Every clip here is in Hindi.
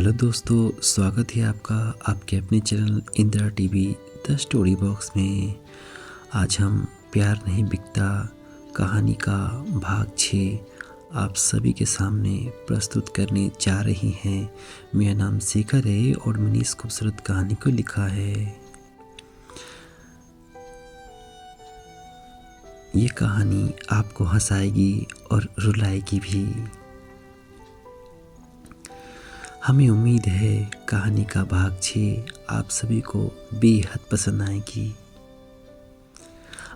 हेलो दोस्तों, स्वागत है आपका आपके अपने channel Indira TV the story box में। आज हम प्यार नहीं बिकता कहानी का भाग 6 आप सभी के सामने प्रस्तुत करने जा रही हैं। मेरा नाम शेखर है और मैंने इस खूबसूरत कहानी को लिखा है। ये कहानी आपको हंसाएगी और रुलाएगी भी। हमें उम्मीद है कहानी का भाग 6 आप सभी को बेहद पसंद आएगी।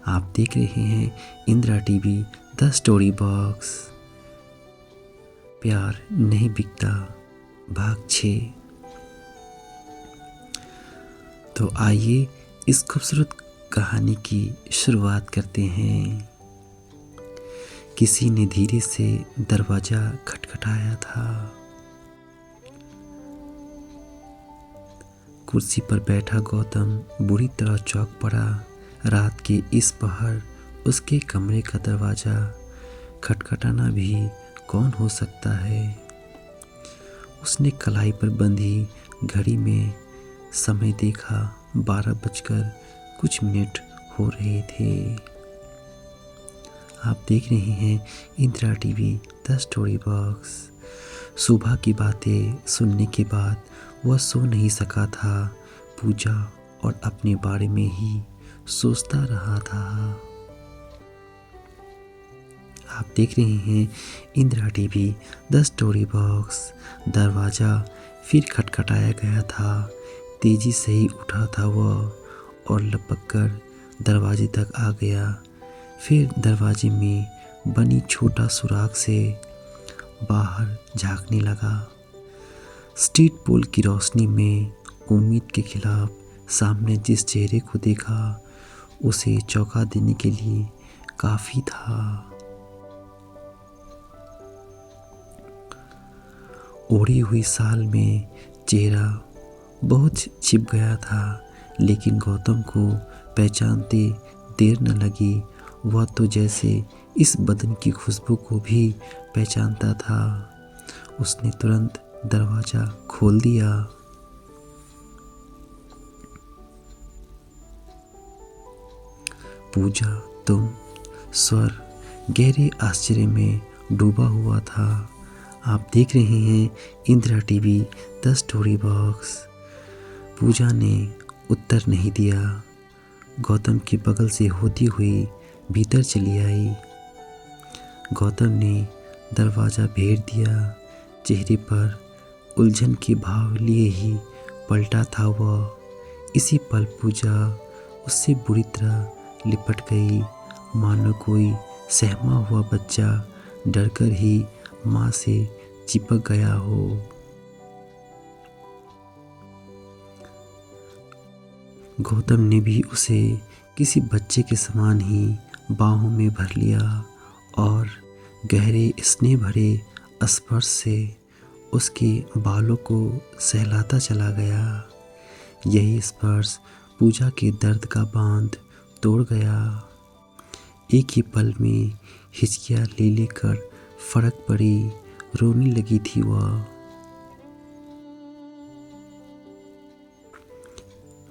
आप देख रहे हैं Indira TV the story box. प्यार नहीं बिकता भाग 6। तो आइए इस खूबसूरत कहानी की शुरुआत करते हैं। किसी ने धीरे से दरवाजा खटखटाया था। कुर्सी पर बैठा गौतम बुरी तरह चौंक पड़ा। रात के इस पहर उसके कमरे का दरवाज़ा खटखटाना भी कौन हो सकता है। उसने कलाई पर बंधी घड़ी में समय देखा। 12 बजकर कुछ मिनट हो रहे थे। आप देख रहे हैं Indira TV the story box. सुबह की बातें सुनने के बाद वह सो नहीं सका था। पूजा और अपने बारे में ही सोचता रहा था। आप देख रहे हैं Indira TV the story box. दरवाज़ा फिर खटखटाया गया था। तेजी से ही उठा था वह और लपक कर दरवाजे तक आ गया। फिर दरवाजे में बनी छोटा सुराग से बाहर झांकने लगा। स्ट्रीट पोल की रोशनी में उम्मीद के खिलाफ सामने जिस चेहरे को देखा उसे चौंका देने के लिए काफ़ी था। ओढ़ी हुई साल में चेहरा बहुत छिप गया था, लेकिन गौतम को पहचानते देर न लगी। वह तो जैसे इस बदन की खुशबू को भी पहचानता था। उसने तुरंत दरवाज़ा खोल दिया। पूजा तुम? स्वर गहरे आश्चर्य में डूबा हुआ था। आप देख रहे हैं Indira TV the story box. Pooja ने उत्तर नहीं दिया। गौतम के बगल से होती हुई भीतर चली आई। गौतम ने दरवाज़ा भेड़ दिया। चेहरे पर उलझन के भाव लिए ही पलटा था वह। इसी पल पूजा उससे बुरी तरह लिपट गई, मानो कोई सहमा हुआ बच्चा डरकर ही माँ से चिपक गया हो। गौतम ने भी उसे किसी बच्चे के समान ही बाहों में भर लिया और गहरे स्नेह भरे स्पर्श से उसके बालों को सहलाता चला गया। यही स्पर्श पूजा के दर्द का बांध तोड़ गया। एक ही पल में हिचकियाँ ले लेकर फड़क पड़ी, रोने लगी थी वह।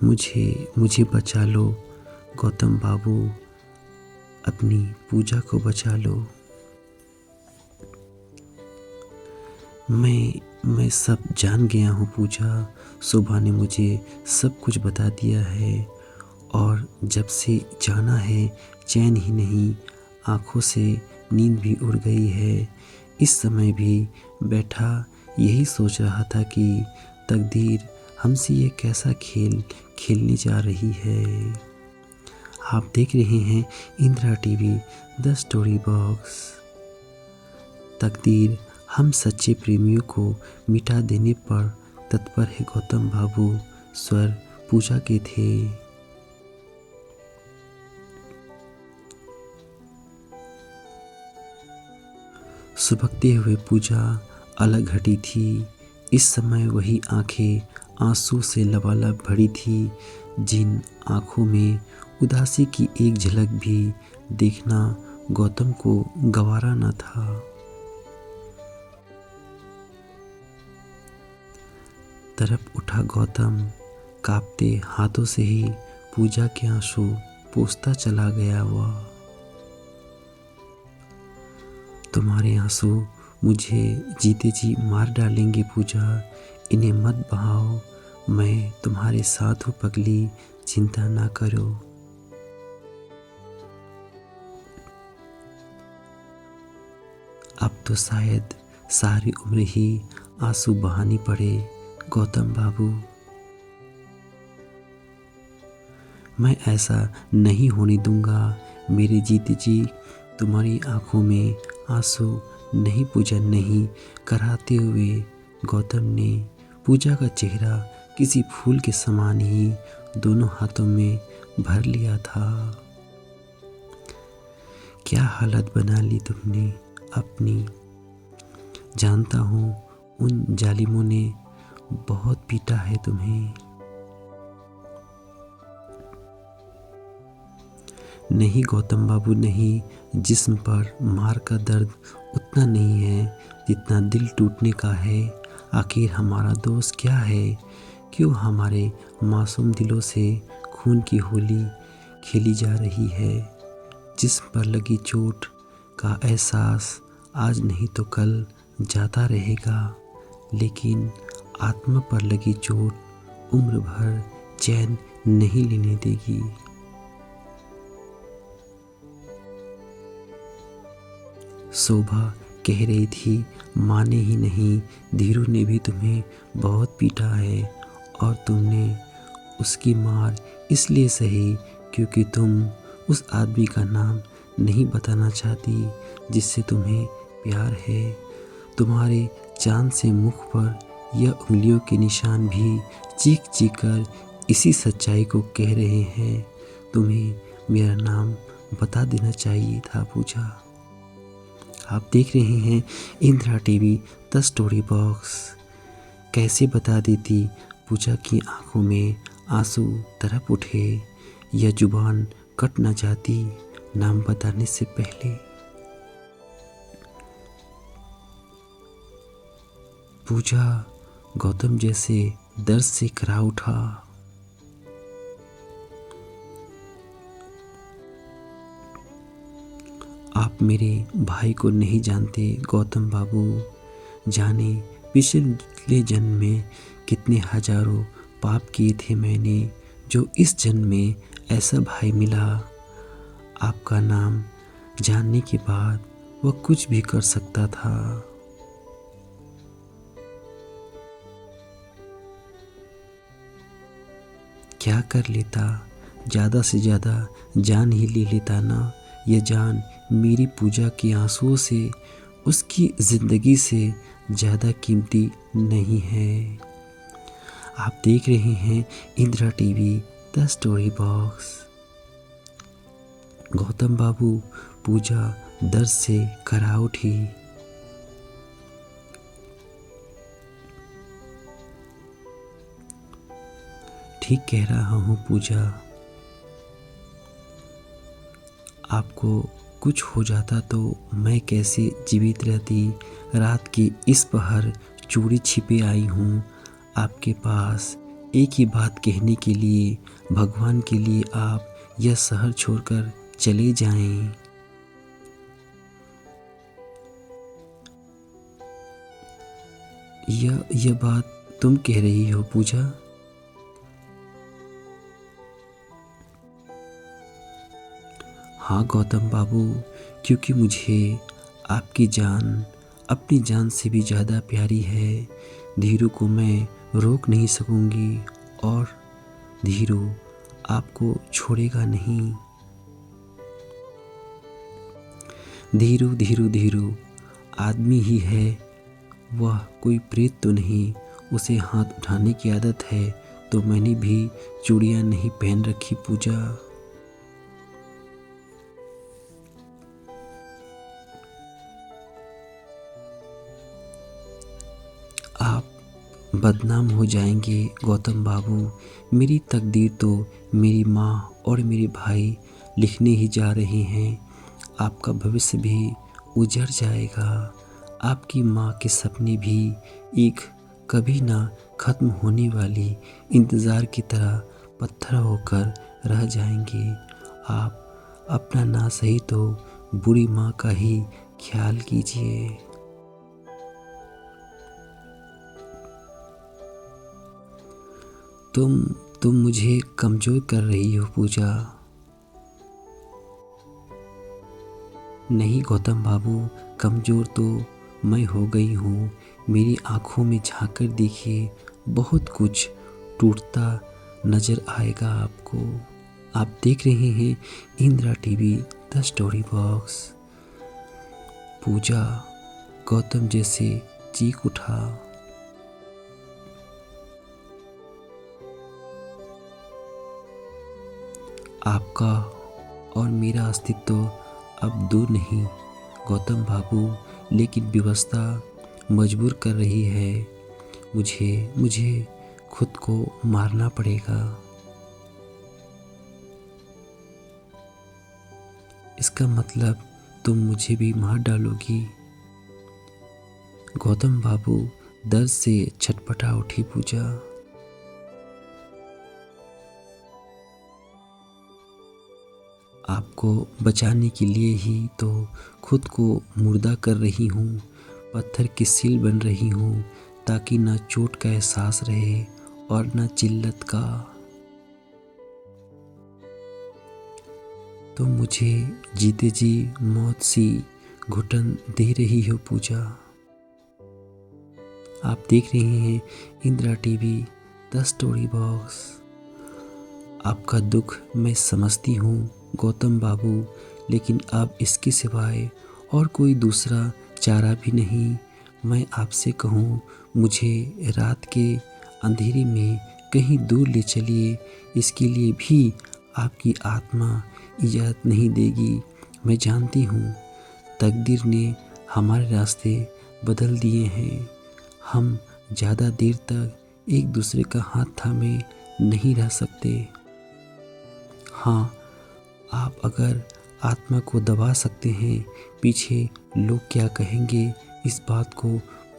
मुझे बचा लो गौतम बाबू, अपनी पूजा को बचा लो। मैं सब जान गया हूँ पूजा। सुबह ने मुझे सब कुछ बता दिया है और जब से जाना है चैन ही नहीं, आँखों से नींद भी उड़ गई है। इस समय भी बैठा यही सोच रहा था कि तकदीर हमसे ये कैसा खेल खेलने जा रही है। आप देख रहे हैं Indira TV the story box. तकदीर हम सच्चे प्रेमियों को मिटा देने पर तत्पर है गौतम बाबू। स्वर पूजा के थे। सुबकते हुए पूजा अलग हटी थी। इस समय वही आंखें आंसू से लबालब भरी थी, जिन आंखों में उदासी की एक झलक भी देखना गौतम को गवारा न था। तरफ उठा गौतम कांपते हाथों से ही पूजा के आंसू पोंछता चला गया। वह तुम्हारे आंसू मुझे जीते जी मार डालेंगे पूजा, इन्हें मत बहाओ, मैं तुम्हारे साथ हूँ पगली, चिंता ना करो। अब तो शायद सारी उम्र ही आंसू बहानी पड़े गौतम बाबू। मैं ऐसा नहीं होने दूंगा मेरे जीते जी तुम्हारी आंखों में आंसू नहीं पूजा नहीं। कराते हुए गौतम ने पूजा का चेहरा किसी फूल के समान ही दोनों हाथों में भर लिया था। क्या हालत बना ली तुमने अपनी। जानता हूँ उन जालिमों ने बहुत पीटा है तुम्हें। नहीं गौतम बाबू नहीं, जिस्म पर मार का दर्द उतना नहीं है जितना दिल टूटने का है। आखिर हमारा दोष क्या है, क्यों हमारे मासूम दिलों से खून की होली खेली जा रही है। जिस्म पर लगी चोट का एहसास आज नहीं तो कल जाता रहेगा, लेकिन आत्मा पर लगी चोट उम्र भर चैन नहीं लेने देगी। शोभा कह रही थी माने ही नहीं, धीरू ने भी तुम्हें बहुत पीटा है और तुमने उसकी मार इसलिए सही क्योंकि तुम उस आदमी का नाम नहीं बताना चाहती जिससे तुम्हें प्यार है। तुम्हारे चांद से मुख पर यह उंगलियों के निशान भी चीख चीख कर इसी सच्चाई को कह रहे हैं। तुम्हें मेरा नाम बता देना चाहिए था पूजा। आप देख रहे हैं Indira TV the story box. कैसे बता देती पूजा की आंखों में आंसू तरफ उठे, यह जुबान कट न जाती नाम बताने से पहले। पूजा गौतम जैसे दर्द से करा उठा। आप मेरे भाई को नहीं जानते गौतम बाबू, जाने पिछले जन्म में कितने हजारों पाप किए थे मैंने, जो इस जन्म में ऐसा भाई मिला। आपका नाम जानने के बाद वह कुछ भी कर सकता था। क्या कर लेता, ज़्यादा से ज़्यादा जान ही ले लेता ना। यह जान मेरी पूजा के आंसुओं से, उसकी ज़िंदगी से ज़्यादा कीमती नहीं है। आप देख रहे हैं Indira TV the story box. Gautam बाबू पूजा दर्द से करा उठी। ठीक कह रहा हूँ पूजा, आपको कुछ हो जाता तो मैं कैसे जीवित रहती। रात की इस पहर चोरी छिपे आई हूँ आपके पास, एक ही बात कहने के लिए, भगवान के लिए आप यह शहर छोड़कर चले जाएं। यह बात तुम कह रही हो पूजा। हाँ गौतम बाबू, क्योंकि मुझे आपकी जान अपनी जान से भी ज़्यादा प्यारी है। धीरू को मैं रोक नहीं सकूंगी और धीरू आपको छोड़ेगा नहीं। धीरू धीरू धीरू आदमी ही है, वह कोई प्रेत तो नहीं। उसे हाथ उठाने की आदत है तो मैंने भी चूड़ियाँ नहीं पहन रखी पूजा। आप बदनाम हो जाएंगे गौतम बाबू। मेरी तकदीर तो मेरी माँ और मेरे भाई लिखने ही जा रहे हैं। आपका भविष्य भी उजड़ जाएगा। आपकी माँ के सपने भी एक कभी ना खत्म होने वाली इंतज़ार की तरह पत्थर होकर रह जाएंगे। आप अपना ना सही तो बुरी माँ का ही ख्याल कीजिए। तुम मुझे कमज़ोर कर रही हो पूजा। नहीं गौतम बाबू, कमज़ोर तो मैं हो गई हूँ। मेरी आँखों में झाँक कर देखिए, बहुत कुछ टूटता नज़र आएगा आपको। आप देख रहे हैं Indira TV the story box. Pooja Gautam जैसे चीख उठा। आपका और मेरा अस्तित्व अब दूर नहीं गौतम बाबू, लेकिन व्यवस्था मजबूर कर रही है। मुझे खुद को मारना पड़ेगा। इसका मतलब तुम मुझे भी मार डालोगी। गौतम बाबू दर्द से छटपटा उठी पूजा। आपको बचाने के लिए ही तो खुद को मुर्दा कर रही हूँ, पत्थर की सील बन रही हूँ, ताकि ना चोट का एहसास रहे और ना जिल्लत का। तो मुझे जीते जी मौत सी घुटन दे रही हो पूजा। आप देख रहे हैं Indira TV the story box. आपका दुख मैं समझती हूँ गौतम बाबू, लेकिन अब इसके सिवाय और कोई दूसरा चारा भी नहीं। मैं आपसे कहूँ, मुझे रात के अंधेरे में कहीं दूर ले चलिए, इसके लिए भी आपकी आत्मा इजाज़त नहीं देगी। मैं जानती हूँ तकदीर ने हमारे रास्ते बदल दिए हैं। हम ज़्यादा देर तक एक दूसरे का हाथ थामे नहीं रह सकते। हाँ, आप अगर आत्मा को दबा सकते हैं, पीछे लोग क्या कहेंगे इस बात को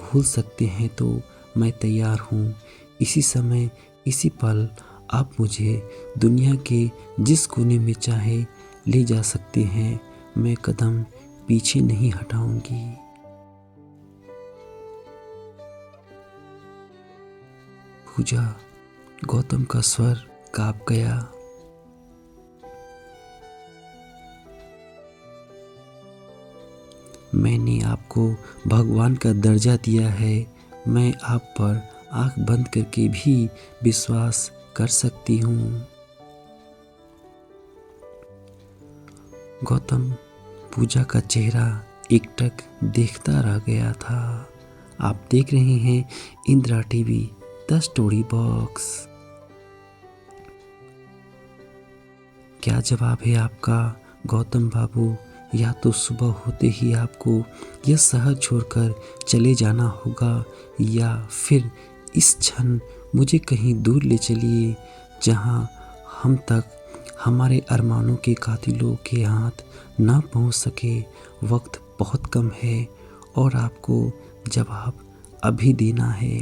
भूल सकते हैं, तो मैं तैयार हूँ। इसी समय इसी पल आप मुझे दुनिया के जिस कोने में चाहे ले जा सकते हैं। मैं कदम पीछे नहीं हटाऊंगी। पूजा गौतम का स्वर काँप गया। मैंने आपको भगवान का दर्जा दिया है। मैं आप पर आंख बंद करके भी विश्वास कर सकती हूँ। गौतम पूजा का चेहरा एकटक देखता रह गया था। आप देख रहे हैं Indira TV the story box. क्या जवाब है आपका गौतम बाबू? या तो सुबह होते ही आपको यह शहर छोड़कर चले जाना होगा, या फिर इस क्षण मुझे कहीं दूर ले चलिए जहां हम तक हमारे अरमानों के कातिलों के हाथ ना पहुंच सके। वक्त बहुत कम है और आपको जवाब अभी देना है।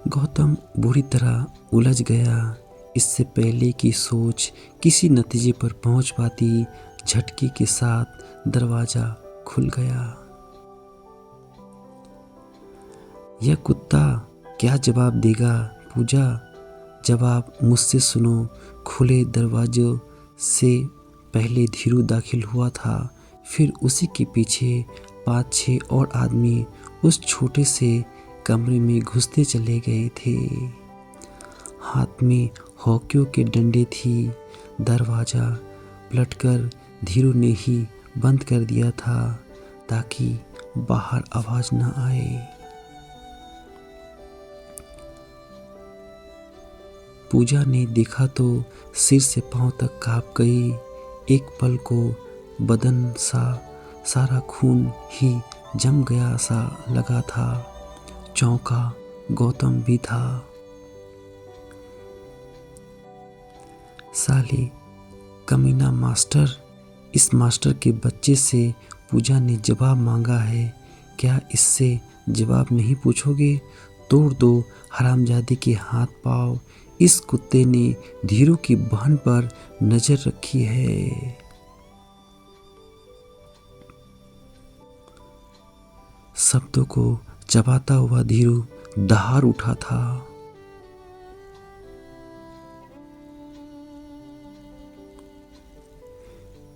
गौतम बुरी तरह उलझ गया। इससे पहले कि सोच किसी नतीजे पर पहुंच पाती, झटके के साथ दरवाजा खुल गया। यह कुत्ता क्या जवाब देगा पूजा? जवाब मुझसे सुनो। खुले दरवाजों से पहले धीरू दाखिल हुआ था, फिर उसी के पीछे 5-6 और आदमी उस छोटे से कमरे में घुसते चले गए थे। हाथ में हॉकियों के डंडे थी। दरवाज़ा पलटकर धीरू ने ही बंद कर दिया था ताकि बाहर आवाज़ न आए। पूजा ने देखा तो सिर से पांव तक कांप गई। एक पल को बदन सारा खून ही जम गया सा लगा था। चौंका गौतम भी था। साले कमीना मास्टर, इस मास्टर के बच्चे से पूजा ने जवाब मांगा है, क्या इससे जवाब नहीं पूछोगे? तोड़ दो हरामजादे के हाथ पांव। इस कुत्ते ने धीरू की बहन पर नजर रखी है। शब्दों को चबाता हुआ धीरू दहाड़ उठा था।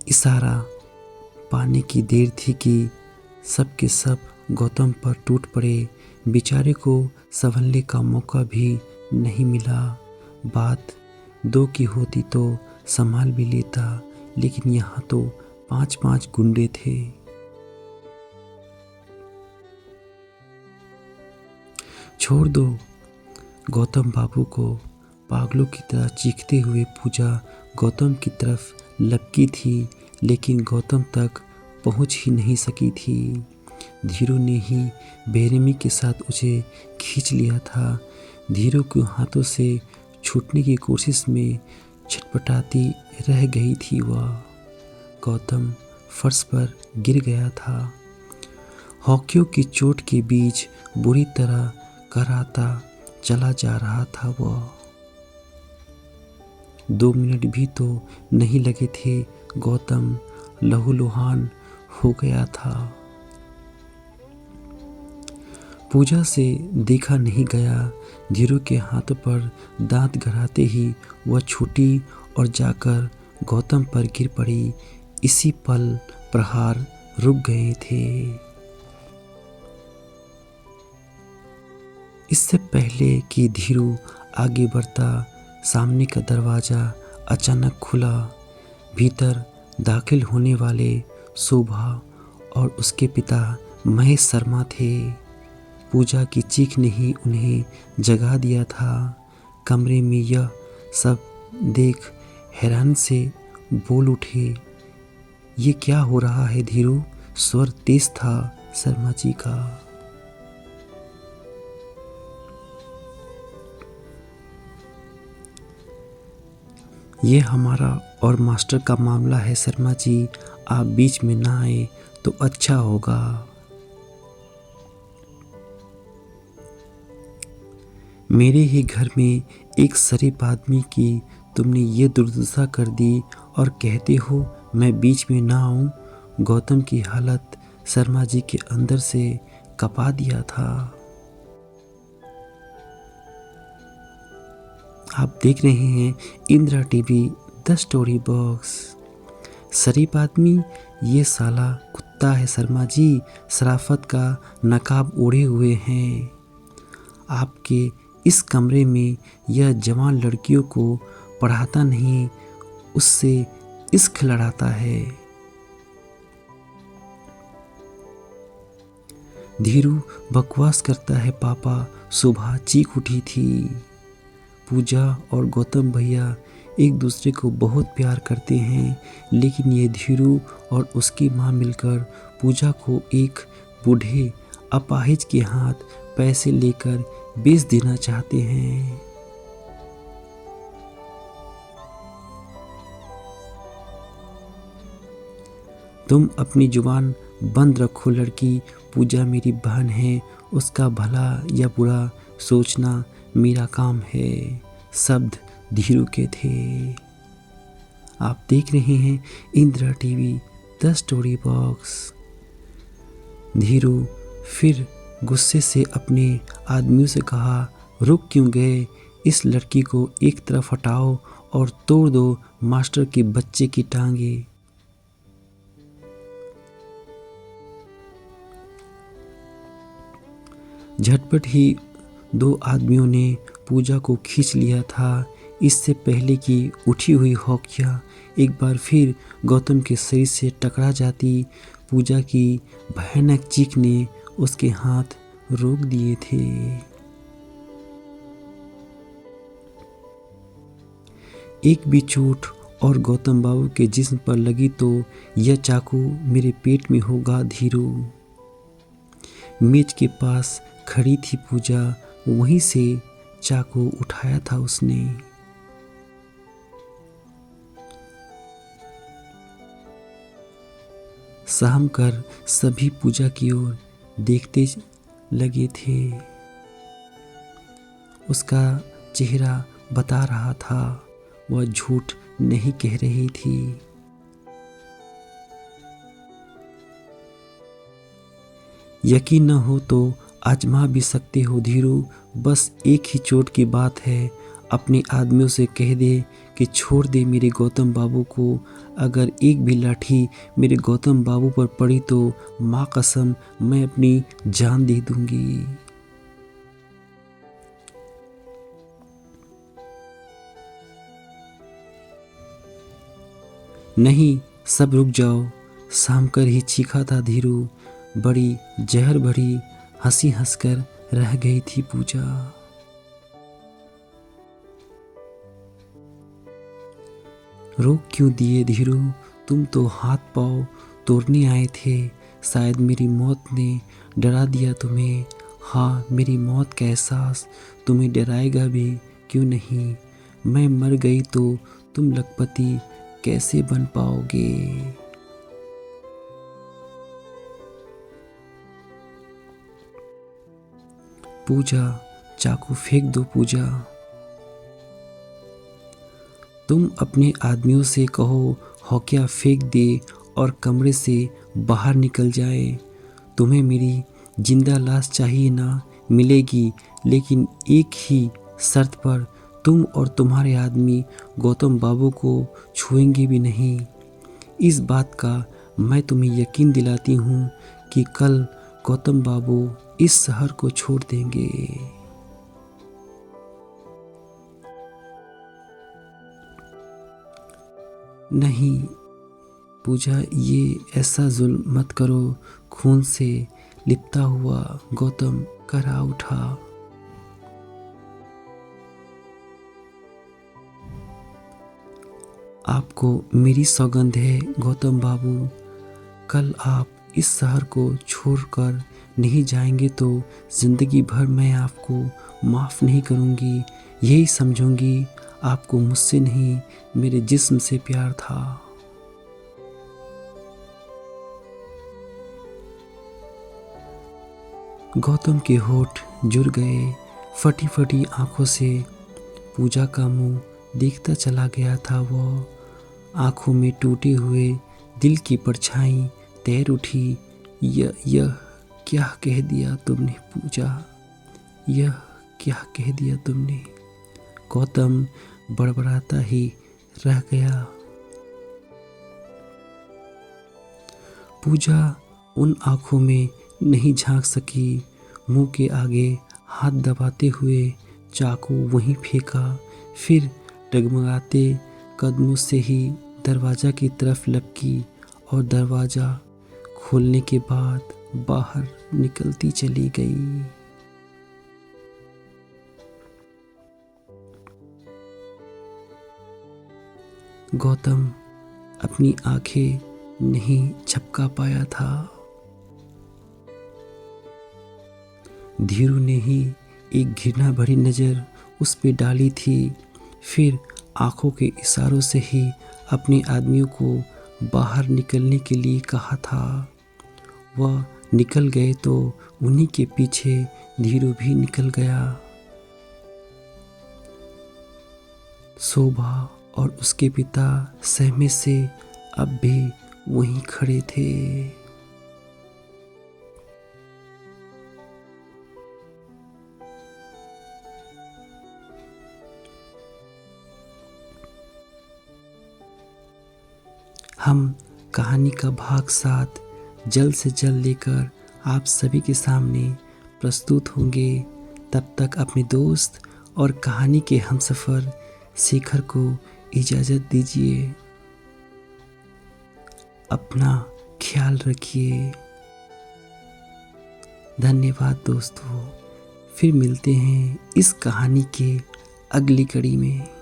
इशारा पाने की देर थी कि सब के सब गौतम पर टूट पड़े। बेचारे को संभलने का मौका भी नहीं मिला। बात दो की होती तो संभाल भी लेता, लेकिन यहाँ तो 5-5 गुंडे थे। छोड़ दो गौतम बाबू को। पागलों की तरह चीखते हुए पूजा गौतम की तरफ लपकी थी, लेकिन गौतम तक पहुंच ही नहीं सकी थी। धीरू ने ही बेरहमी के साथ उसे खींच लिया था। धीरू के हाथों से छूटने की कोशिश में छटपटाती रह गई थी वह। गौतम फर्श पर गिर गया था। हॉकियों की चोट के बीच बुरी तरह कराहता चला जा रहा था वह। 2 मिनट भी तो नहीं लगे थे, गौतम लहूलुहान हो गया था। पूजा से देखा नहीं गया। धीरू के हाथ पर दांत गड़ाते ही वह छूटी और जाकर गौतम पर गिर पड़ी। इसी पल प्रहार रुक गए थे। इससे पहले कि धीरू आगे बढ़ता, सामने का दरवाजा अचानक खुला। भीतर दाखिल होने वाले शोभा और उसके पिता महेश शर्मा थे। पूजा की चीख ने ही उन्हें जगा दिया था। कमरे में यह सब देख हैरान से बोल उठे, ये क्या हो रहा है धीरू? स्वर तेज था शर्मा जी का। ये हमारा और मास्टर का मामला है शर्मा जी, आप बीच में ना आए तो अच्छा होगा। मेरे ही घर में एक शरीफ आदमी की तुमने ये दुर्दशा कर दी और कहते हो मैं बीच में ना आऊं। गौतम की हालत शर्मा जी के अंदर से कपा दिया था। आप देख रहे हैं Indira TV the story box. शरीफ आदमी ये साला कुत्ता है शर्मा जी, शराफत का नकाब ओढ़े हुए हैं। आपके इस कमरे में यह जवान लड़कियों को पढ़ाता नहीं, उससे इश्क लड़ाता है। धीरू बकवास करता है पापा, सुबह चीख उठी थी। पूजा और गौतम भैया एक दूसरे को बहुत प्यार करते हैं, लेकिन ये धीरू और उसकी माँ मिलकर पूजा को एक बूढ़े अपाहिज के हाथ पैसे लेकर बेच देना चाहते हैं। तुम अपनी जुबान बंद रखो लड़की, पूजा मेरी बहन है, उसका भला या बुरा सोचना मेरा काम है। शब्द धीरू के थे। आप देख रहे हैं Indira TV the story box. Dhiru फिर गुस्से से अपने आदमियों से कहा, रुक क्यों गए? इस लड़की को एक तरफ हटाओ और तोड़ दो मास्टर के बच्चे की टांगे। झटपट ही 2 आदमियों ने पूजा को खींच लिया था। इससे पहले कि उठी हुई हॉकिया एक बार फिर गौतम के शरीर से टकरा जाती, पूजा की भयानक चीख ने उसके हाथ रोक दिए थे। एक भी चोट और गौतम बाबू के जिस्म पर लगी तो यह चाकू मेरे पेट में होगा धीरू। मेज के पास खड़ी थी पूजा, वहीं से चाकू उठाया था उसने। सहम कर सभी पूजा की ओर देखते लगे थे। उसका चेहरा बता रहा था वह झूठ नहीं कह रही थी। यकीन न हो तो आजमा भी सकते हो धीरू, बस एक ही चोट की बात है। अपने आदमियों से कह दे कि छोड़ दे मेरे गौतम बाबू को। अगर एक भी लाठी मेरे गौतम बाबू पर पड़ी तो माँ कसम मैं अपनी जान दे दूंगी। नहीं, सब रुक जाओ, शाम कर ही चीखा था धीरू। बड़ी जहर भरी हंसी हंसकर रह गई थी पूजा। रोक क्यों दिए धीरू, तुम तो हाथ पांव तोड़ने आए थे। शायद मेरी मौत ने डरा दिया तुम्हें। हाँ, मेरी मौत का एहसास तुम्हें डराएगा भी क्यों नहीं। मैं मर गई तो तुम लखपति कैसे बन पाओगे। पूजा, चाकू फेंक दो पूजा। तुम अपने आदमियों से कहो हौकिया फेंक दे और कमरे से बाहर निकल जाए। तुम्हें मेरी जिंदा लाश चाहिए ना, मिलेगी, लेकिन एक ही शर्त पर। तुम और तुम्हारे आदमी गौतम बाबू को छुएंगे भी नहीं। इस बात का मैं तुम्हें यकीन दिलाती हूँ कि कल गौतम बाबू इस शहर को छोड़ देंगे। नहीं पूजा, ये ऐसा जुल्म मत करो। खून से लिपटा हुआ गौतम करा उठा। आपको मेरी सौगंध है गौतम बाबू, कल आप इस शहर को छोड़कर नहीं जाएंगे तो जिंदगी भर मैं आपको माफ़ नहीं करूंगी। यही समझूंगी आपको मुझसे नहीं मेरे जिस्म से प्यार था। गौतम के होठ जुड़ गए। फटी फटी आंखों से पूजा का मुंह देखता चला गया था। वो आंखों में टूटे हुए दिल की परछाई तैर उठी। यह क्या कह दिया तुमने पूजा, यह क्या कह दिया तुमने। गौतम बड़बड़ाता ही रह गया। पूजा उन आंखों में नहीं झांक सकी। मुंह के आगे हाथ दबाते हुए चाकू वहीं फेंका। फिर डगमगाते कदमों से ही दरवाजा की तरफ लपकी और दरवाजा खोलने के बाद बाहर निकलती चली गई। गौतम अपनी आंखें नहीं झपका पाया था। धीरू ने ही एक घृणा भरी नज़र उस पे डाली थी। फिर आंखों के इशारों से ही अपने आदमियों को बाहर निकलने के लिए कहा था। वह निकल गए तो उन्हीं के पीछे धीरू भी निकल गया। शोभा और उसके पिता सहमे से अब भी वहीं खड़े थे। हम कहानी का भाग 7 जल्द से जल्द लेकर आप सभी के सामने प्रस्तुत होंगे। तब तक अपने दोस्त और कहानी के हमसफ़र शेखर को इजाज़त दीजिए। अपना ख्याल रखिए। धन्यवाद दोस्तों। फिर मिलते हैं इस कहानी के अगली कड़ी में।